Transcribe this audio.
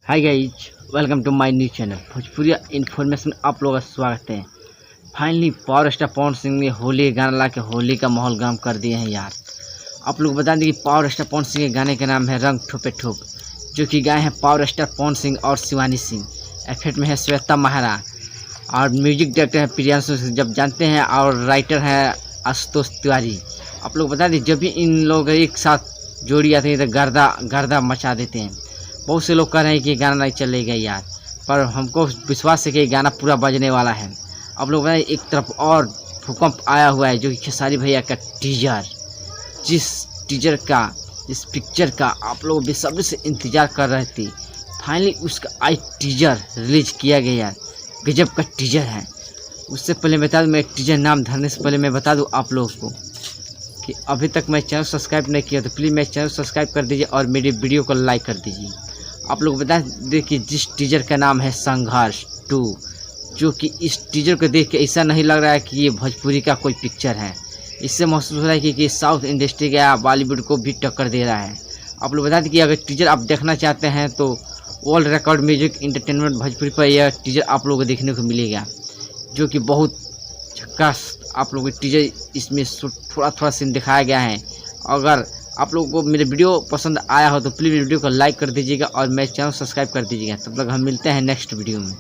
Hi guys, welcome to my new channel Bhojpuri information. आप लोगों का स्वागत है। Finally power star Pawan Singh ने होली गाना ला के होली का माहौल गर्म कर दिए हैं यार। आप लोग बता दें कि पावर स्टार पवन सिंह के गाने का नाम है रंग ठोपे ठोप, जो कि गाए हैं पावर स्टार पवन सिंह और शिवानी सिंह। एफेक्ट में है श्वेता महारा और म्यूजिक डायरेक्टर है प्रियांशु, जब जानते हैं, और राइटर है आशुतोष तिवारी। आप लोग बता दें, जब भी इन लोग एक साथ जोड़ी आते हैं तो गर्दा गर्दा मचा देते हैं। बहुत से लोग कह रहे हैं कि गाना नहीं चलेगा यार, पर हमको विश्वास है कि गाना पूरा बजने वाला है। आप लोग बताएं, एक तरफ और भूकंप आया हुआ है, जो कि खेसारी भैया का टीजर, जिस पिक्चर का आप लोग बेसब्री से इंतजार कर रहे थे, फाइनली उसका आज टीजर रिलीज किया गया। गजब का टीजर है। उससे पहले बता दूँ, मैं टीजर नाम धरने से पहले मैं बता दूँ आप लोगों को कि अभी तक मैं चैनल सब्सक्राइब नहीं किया तो प्लीज़ मेरे चैनल सब्सक्राइब कर दीजिए और मेरी वीडियो को लाइक कर दीजिए। आप लोग बता दें कि जिस टीजर का नाम है संघर्ष 2, जो कि इस टीजर को देख के ऐसा नहीं लग रहा है कि ये भोजपुरी का कोई पिक्चर है। इससे महसूस हो रहा है कि साउथ इंडस्ट्री का बॉलीवुड को भी टक्कर दे रहा है। आप लोग बता दें कि अगर टीजर आप देखना चाहते हैं तो world record music entertainment Bhojpuri पर यह टीजर आप लोगों को देखने को मिलेगा, जो कि बहुत झक्कास आप लोगों को टीजर इसमें थोड़ा सीन दिखाया गया है। अगर आप लोगों को मेरे वीडियो पसंद आया हो तो प्लीज़ वीडियो को लाइक कर दीजिएगा और मेरे चैनल सब्सक्राइब कर दीजिएगा। तब तक हम मिलते हैं नेक्स्ट वीडियो में।